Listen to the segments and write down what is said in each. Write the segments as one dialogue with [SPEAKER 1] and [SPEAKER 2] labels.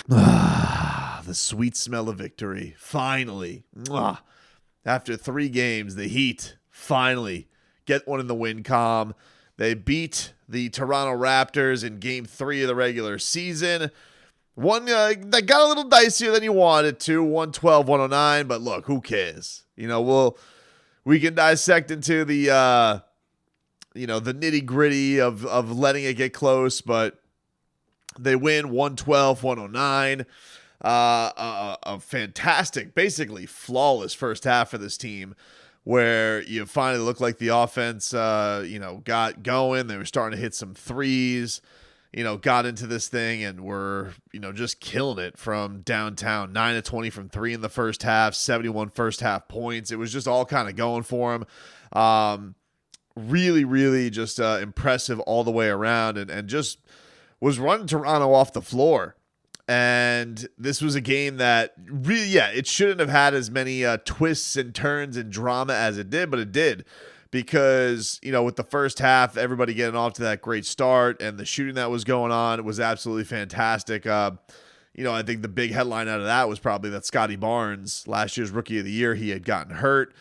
[SPEAKER 1] The sweet smell of victory. Finally. After 3 games, the Heat finally get one in the win column. They beat the Toronto Raptors in game 3 of the regular season. One that got a little dicier than you wanted to, 112-109, but look, who cares? We can dissect into the the nitty-gritty of letting it get close, but they win 112-109. A fantastic, basically flawless first half for this team, where you finally looked like the offense, got going. They were starting to hit some threes, got into this thing and were, just killing it from downtown. 9 of 20 from 3 in the first half, 71 first half points. It was just all kind of going for them. Really, really just impressive all the way around, and just was running Toronto off the floor. And this was a game that really, it shouldn't have had as many twists and turns and drama as it did, but it did, because, with the first half, everybody getting off to that great start and the shooting that was going on, it was absolutely fantastic. I think the big headline out of that was probably that Scotty Barnes, last year's Rookie of the Year, he had gotten hurt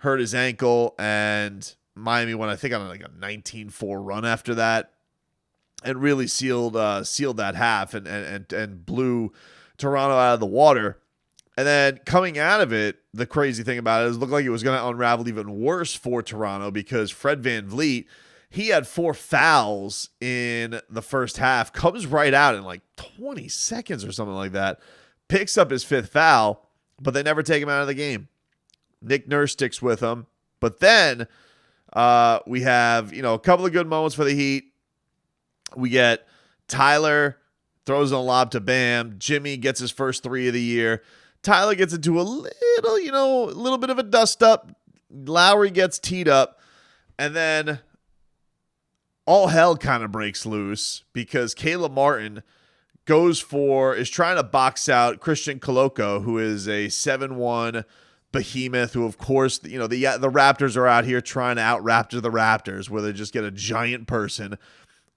[SPEAKER 1] his ankle, and Miami went, I think, on like a 19-4 run after that, and really sealed that half and blew Toronto out of the water. And then coming out of it, the crazy thing about it is it looked like it was going to unravel even worse for Toronto, because Fred VanVleet, he had 4 fouls in the first half, comes right out in like 20 seconds or something like that, picks up his 5th foul, but they never take him out of the game. Nick Nurse sticks with him. But then we have, a couple of good moments for the Heat. We get Tyler throws a lob to Bam. Jimmy gets his first 3 of the year. Tyler gets into a little bit of a dust up. Lowry gets teed up. And then all hell kind of breaks loose, because Caleb Martin is trying to box out Christian Koloko, who is a 7'1" behemoth, who, of course, the Raptors are out here trying to out-Raptor the Raptors, where they just get a giant person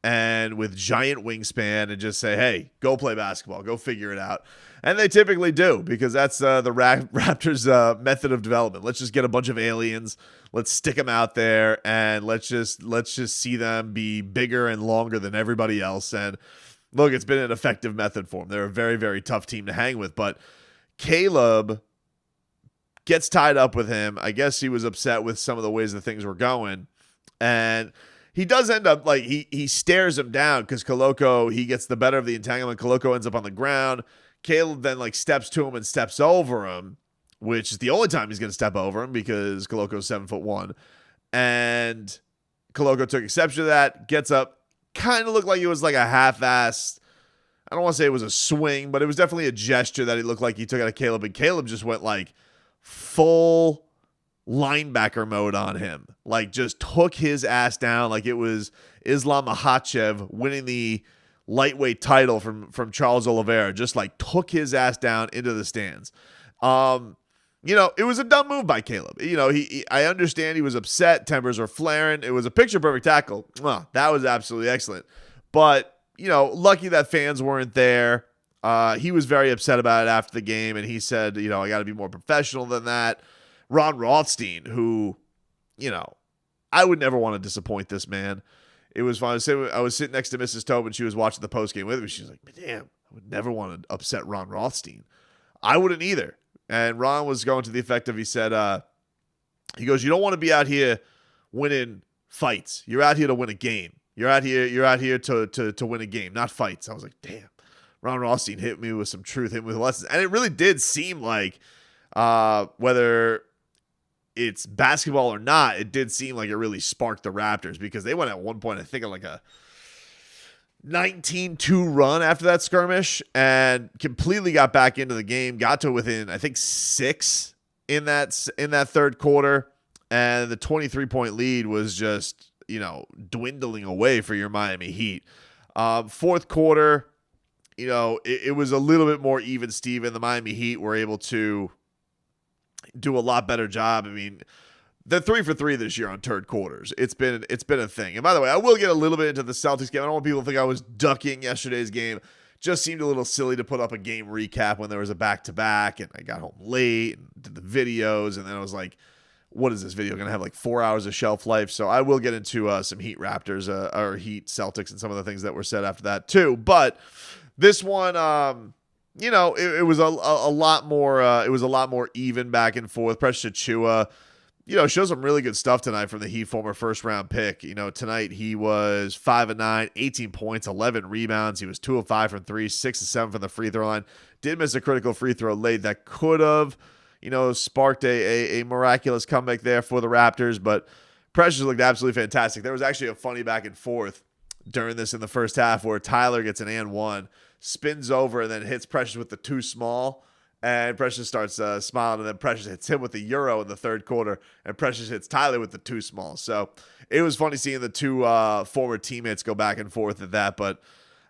[SPEAKER 1] and with giant wingspan and just say, hey, go play basketball, go figure it out. And they typically do, because that's the Raptors' method of development. Let's just get a bunch of aliens, let's stick them out there, and let's just see them be bigger and longer than everybody else. And look, it's been an effective method for them. They're a very, very tough team to hang with. But Caleb gets tied up with him. I guess he was upset with some of the ways that things were going. And he does end up, like, he stares him down, because Koloko, he gets the better of the entanglement. Koloko ends up on the ground. Caleb then, like, steps to him and steps over him, which is the only time he's going to step over him, because Koloko's 7'1". And Koloko took exception to that, gets up, kind of looked like it was like a half-assed, I don't want to say it was a swing, but it was definitely a gesture that he looked like he took out of Caleb, and Caleb just went, like, full linebacker mode on him, like just took his ass down like it was Islam Makhachev winning the lightweight title from Charles Oliveira. Just like took his ass down into the stands. It was a dumb move by Caleb. I understand he was upset, tempers were flaring. It was a picture perfect tackle. That was absolutely excellent. But lucky that fans weren't there. He was very upset about it after the game, and he said, I got to be more professional than that. Ron Rothstein, who, I would never want to disappoint this man. It was fun. I was sitting next to Mrs. Tobin. She was watching the postgame with me. She was like, damn, I would never want to upset Ron Rothstein. I wouldn't either. And Ron was going to the effect of, he said, he goes, you don't want to be out here winning fights. You're out here to win a game. You're out here to win a game, not fights. I was like, damn. Ron Rothstein hit me with some truth, hit me with lessons. And it really did seem like, whether it's basketball or not, it did seem like it really sparked the Raptors, because they went at one point, I think, on like a 19-2 run after that skirmish, and completely got back into the game, got to within, I think, 6 in that third quarter, and the 23-point lead was just, dwindling away for your Miami Heat. Fourth quarter, it was a little bit more even, Steven. The Miami Heat were able to do a lot better job. I mean, they're 3 for 3 this year on third quarters. It's been a thing. And by the way, I will get a little bit into the Celtics game. I don't want people to think I was ducking yesterday's game. just seemed a little silly to put up a game recap when there was a back-to-back, and I got home late and did the videos, and then I was like, what is this video going to have, like 4 hours of shelf life? So I will get into some Heat Raptors or Heat Celtics and some of the things that were said after that too. But this one, it was a lot more. It was a lot more even back and forth. Precious Achiuwa, shows some really good stuff tonight from the Heat, former first-round pick. Tonight he was 5 of 9, 18 points, 11 rebounds. He was 2 of 5 from 3, 6 of 7 from the free throw line. Did miss a critical free throw late that could have, sparked a miraculous comeback there for the Raptors. But Precious looked absolutely fantastic. There was actually a funny back and forth during this in the first half where Tyler gets an and one, spins over, and then hits Precious with the too small. And Precious starts smiling, and then Precious hits him with the Euro in the third quarter, and Precious hits Tyler with the too small. So it was funny seeing the two former teammates go back and forth at that. But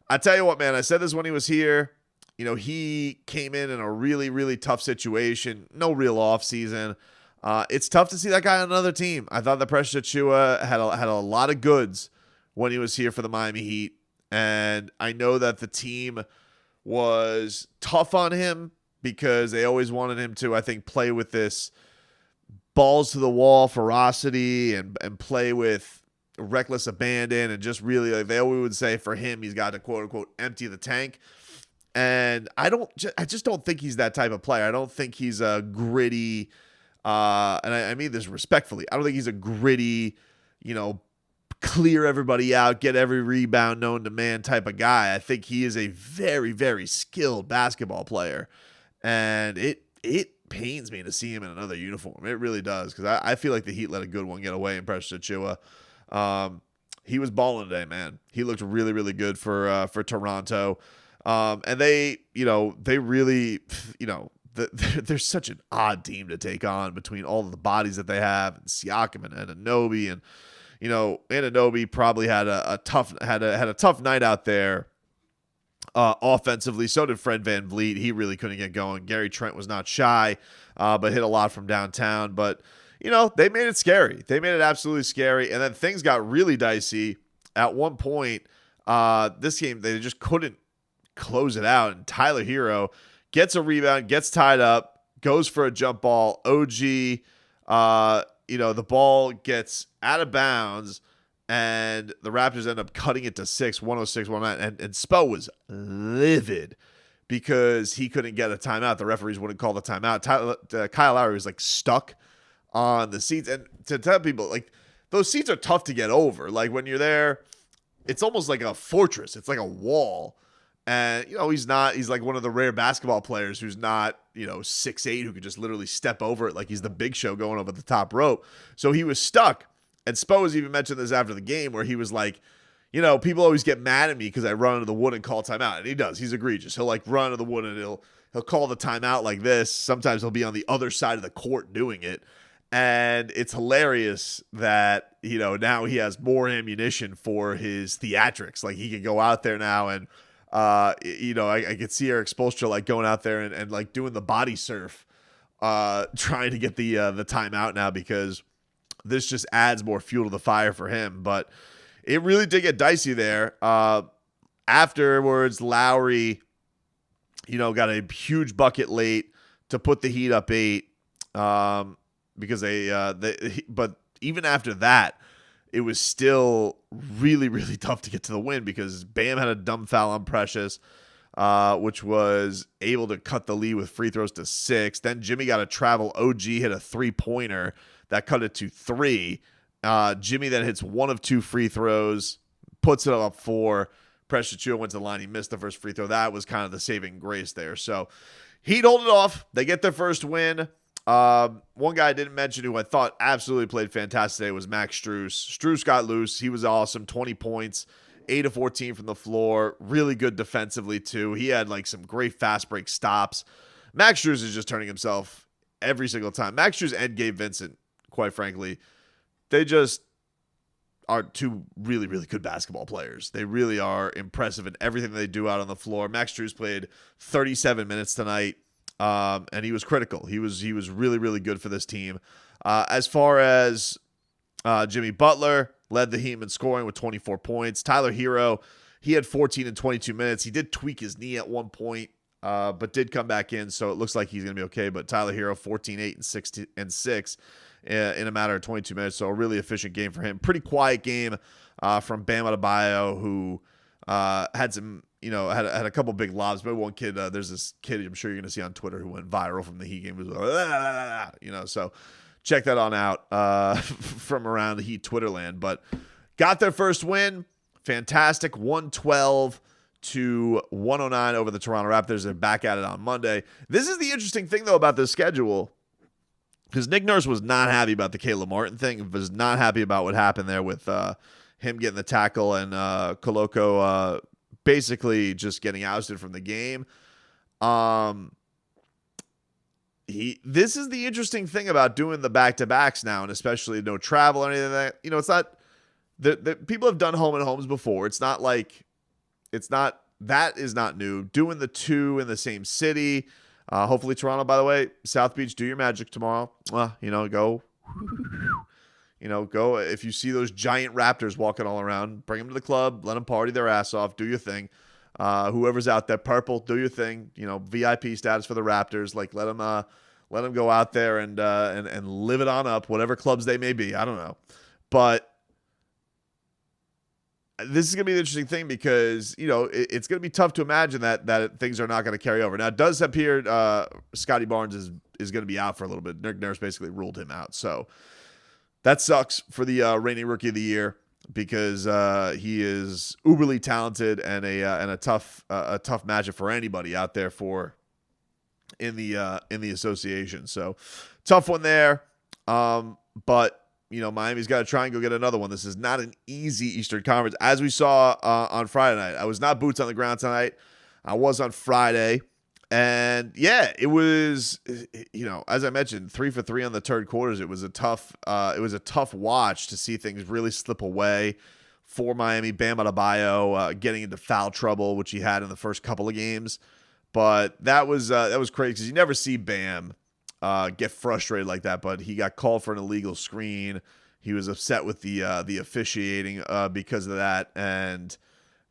[SPEAKER 1] I tell you what, man, I said this when he was here. He came in a really, really tough situation. No real offseason. It's tough to see that guy on another team. I thought that Precious Achiuwa had a lot of goods when he was here for the Miami Heat. And I know that the team was tough on him because they always wanted him to, I think, play with this balls to the wall ferocity and play with reckless abandon, and just really, like they always would say, for him, he's got to quote unquote empty the tank. And I just don't think he's that type of player. I don't think he's a gritty, and I mean this respectfully, I don't think he's a gritty, clear everybody out, get every rebound known to man type of guy. I think he is a very, very skilled basketball player. And it pains me to see him in another uniform. It really does, because I feel like the Heat let a good one get away in Precious Achiuwa. He was balling today, man. He looked really, really good for Toronto. And they really, they're such an odd team to take on between all of the bodies that they have, and Siakam and Anunoby, and Anunoby probably had a tough night out there. Offensively, so did Fred VanVleet. He really couldn't get going. Gary Trent was not shy, but hit a lot from downtown. But, they made it scary. They made it absolutely scary. And then things got really dicey. At one point, this game, they just couldn't close it out. And Tyler Hero gets a rebound, gets tied up, goes for a jump ball. OG, the ball gets out of bounds, and the Raptors end up cutting it to 6, 106-109. And Spo was livid because he couldn't get a timeout. The referees wouldn't call the timeout. Kyle Lowry was like stuck on the seats. And to tell people, like, those seats are tough to get over. Like, when you're there, it's almost like a fortress. It's like a wall. And, he's like one of the rare basketball players who's not, 6'8", who could just literally step over it like he's the Big Show going over the top rope. So he was stuck. And Spo has even mentioned this after the game, where he was like, people always get mad at me because I run into the wood and call timeout. And he does. He's egregious. He'll like run into the wood and he'll call the timeout like this. Sometimes he'll be on the other side of the court doing it. And it's hilarious that, now he has more ammunition for his theatrics. Like, he can go out there now and, I could see Eric Spoelstra like going out there and like doing the body surf, trying to get the timeout now, because this just adds more fuel to the fire for him. But it really did get dicey there. Afterwards, Lowry, got a huge bucket late to put the Heat up 8, because but even after that, it was still really, really tough to get to the win, because Bam had a dumb foul on Precious, which was able to cut the lead with free throws to 6. Then Jimmy got a travel. OG hit a 3-pointer that cut it to 3. Jimmy then hits 1 of 2 free throws, puts it up 4. Precious Achiuwa went to the line. He missed the first free throw. That was kind of the saving grace there. So Heat hold it off. They get their first win. One guy I didn't mention who I thought absolutely played fantastic today was Max Strus. Strus got loose. He was awesome. 20 points, 8 of 14 from the floor. Really good defensively too. He had like some great fast break stops. Max Strus is just turning himself every single time. Max Strus and Gabe Vincent, quite frankly, they just are two really, really good basketball players. They really are impressive in everything they do out on the floor. Max Strus played 37 minutes tonight. And he was critical. He was really, really good for this team. As far as Jimmy Butler, led the Heat in scoring with 24 points. Tyler Hero, He had 14 and 22 minutes. He did tweak his knee at one point, but did come back in, so it looks like he's going to be okay. But Tyler Hero, 14, 8, and 6 in a matter of 22 minutes, so a really efficient game for him. Pretty quiet game from Bam Adebayo, who had some, had a couple big lobs. But one kid, there's this kid I'm sure you're going to see on Twitter who went viral from the Heat game. It was so check that on out from around the Heat Twitterland. But got their first win. Fantastic. 112 to 109 over the Toronto Raptors. They're back at it on Monday. This is the interesting thing, though, about this schedule, because Nick Nurse was not happy about the Caleb Martin thing, was not happy about what happened there with him getting the tackle and Koloko basically just getting ousted from the game. This is the interesting thing about doing the back-to-backs now, and especially no travel or anything like that. It's not the people have done home and homes before. It's not like that is not new. Doing the two in the same city. Hopefully Toronto, by the way, South Beach, do your magic tomorrow. Go. Go. If you see those giant Raptors walking all around, bring them to the club, let them party their ass off, do your thing. Whoever's out there, purple, do your thing. VIP status for the Raptors. Like let them go out there and live it on up, whatever clubs they may be. I don't know, but this is going to be an interesting thing because, it's going to be tough to imagine that things are not going to carry over. Now, it does appear Scotty Barnes is going to be out for a little bit. Nick Nurse basically ruled him out. So that sucks for the reigning Rookie of the Year because he is uberly talented and a tough matchup for anybody out there in the association. So tough one there. But Miami's got to try and go get another one. This is not an easy Eastern Conference. As we saw on Friday night, I was not boots on the ground tonight. I was on Friday. And, yeah, it was, as I mentioned, 3 for 3 on the third quarters. It was a tough watch to see things really slip away for Miami. Bam Adebayo getting into foul trouble, which he had in the first couple of games. But that was crazy because you never see Bam get frustrated like that, but he got called for an illegal screen. He was upset with the officiating because of that, and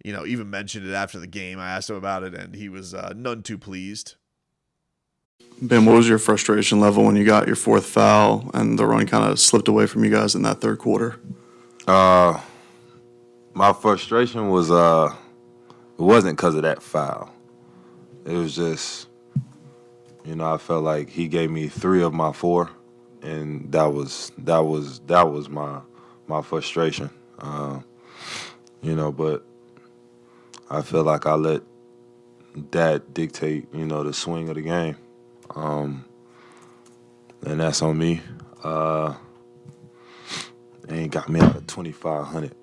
[SPEAKER 1] even mentioned it after the game. I asked him about it, and he was none too pleased.
[SPEAKER 2] Ben, what was your frustration level when you got your fourth foul and the run kind of slipped away from you guys in that third quarter?
[SPEAKER 3] My frustration was it wasn't because of that foul. It was just, I felt like he gave me 3 of my 4, and that was my frustration. But I feel like I let that dictate, the swing of the game, and that's on me. They ain't got me out of 2,500.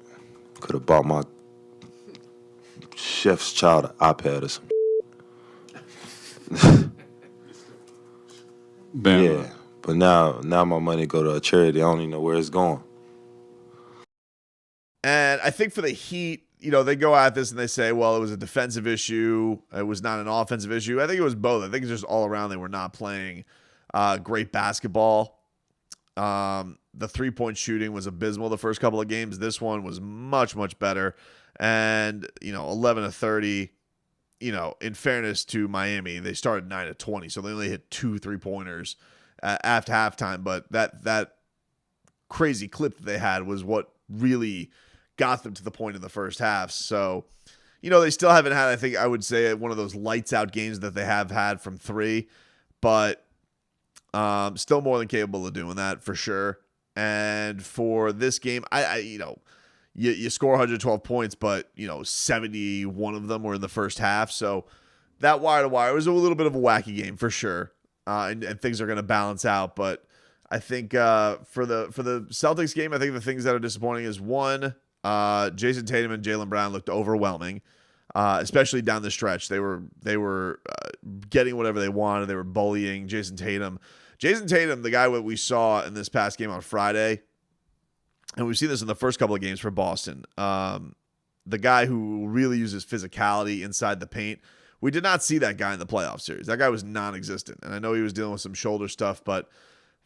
[SPEAKER 3] Could have bought my chef's child an iPad or something.
[SPEAKER 2] Bam.
[SPEAKER 3] Yeah, but now my money go to a charity. I don't even know where it's going.
[SPEAKER 1] And I think for the Heat, they go at this and they say, well, it was a defensive issue. It was not an offensive issue. I think it was both. I think it's just all around they were not playing great basketball. The three-point shooting was abysmal the first couple of games. This one was much, much better. And, 11 of 30. In fairness to Miami, they started 9 of 20, so they only hit 2 3-pointers after halftime. But that crazy clip that they had was what really got them to the point in the first half. So, they still haven't had, I would say, one of those lights out games that they have had from 3, but still more than capable of doing that for sure. And for this game, You score 112 points, but 71 of them were in the first half. So that wire to wire was a little bit of a wacky game for sure, and things are going to balance out. But I think for the Celtics game, I think the things that are disappointing is one, Jason Tatum and Jaylen Brown looked overwhelming, especially down the stretch. They were getting whatever they wanted. They were bullying Jason Tatum. Jason Tatum, the guy what we saw in this past game on Friday. And we've seen this in the first couple of games for Boston. The guy who really uses physicality inside the paint. We did not see that guy in the playoff series. That guy was non-existent. And I know he was dealing with some shoulder stuff, but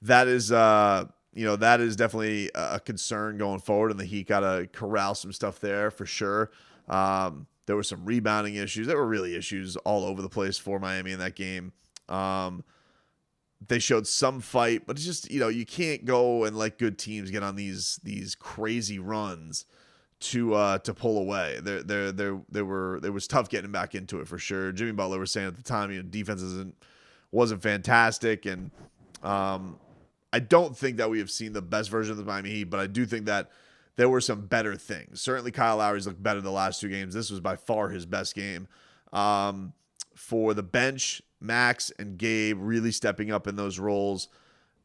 [SPEAKER 1] that is definitely a concern going forward. And the Heat got to corral some stuff there for sure. There were some rebounding issues. There were really issues all over the place for Miami in that game. They showed some fight, but it's just, you can't go and let good teams get on these crazy runs to pull away. It was tough getting back into it for sure. Jimmy Butler was saying at the time, defense wasn't fantastic, and I don't think that we have seen the best version of the Miami Heat, but I do think that there were some better things. Certainly Kyle Lowry's looked better the last 2 games. This was by far his best game. For the bench, Max and Gabe really stepping up in those roles,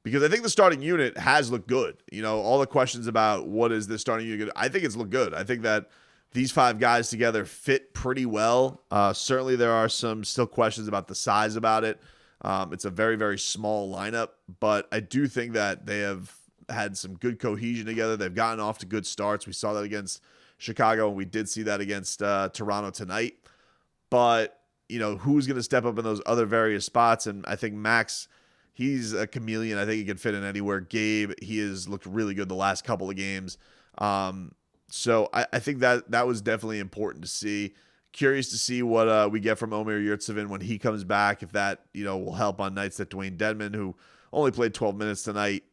[SPEAKER 1] because I think the starting unit has looked good. All the questions about what is the starting unit, I think it's looked good. I think that these 5 guys together fit pretty well. Certainly there are some still questions about the size about it. It's a very, very small lineup, but I do think that they have had some good cohesion together. They've gotten off to good starts. We saw that against Chicago, and we did see that against Toronto tonight. But, who's going to step up in those other various spots? And I think Max, he's a chameleon. I think he can fit in anywhere. Gabe, he has looked really good the last couple of games. So I think that was definitely important to see. Curious to see what we get from Omer Yurtseven when he comes back, if that, will help on nights that Dwayne Dedmon, who only played 12 minutes tonight,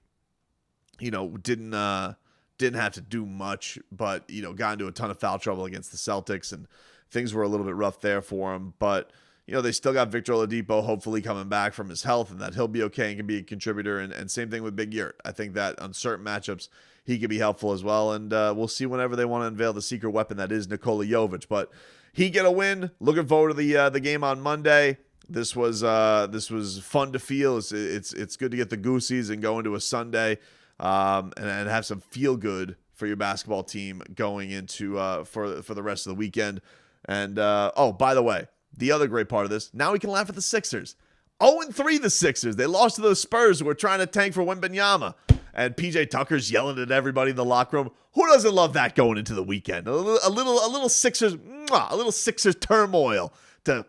[SPEAKER 1] didn't have to do much, but, got into a ton of foul trouble against the Celtics, and things were a little bit rough there for him. But, they still got Victor Oladipo hopefully coming back from his health, and that he'll be okay and can be a contributor. And same thing with Big Yurt. I think that on certain matchups, he could be helpful as well. And we'll see whenever they want to unveil the secret weapon that is Nikola Jovic. But he get a win. Looking forward to the game on Monday. This was fun to feel. It's good to get the goosies and go into a Sunday and have some feel good for your basketball team going into for the rest of the weekend. And by the way, the other great part of this, now we can laugh at the Sixers. 0-3 the Sixers. They lost to those Spurs who were trying to tank for Wembanyama. And PJ Tucker's yelling at everybody in the locker room. Who doesn't love that going into the weekend? A little Sixers, a little Sixers turmoil to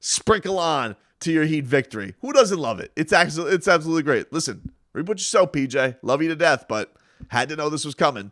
[SPEAKER 1] sprinkle on to your Heat victory. Who doesn't love it? It's absolutely great. Listen, reap what you sow, PJ. Love you to death, but had to know this was coming.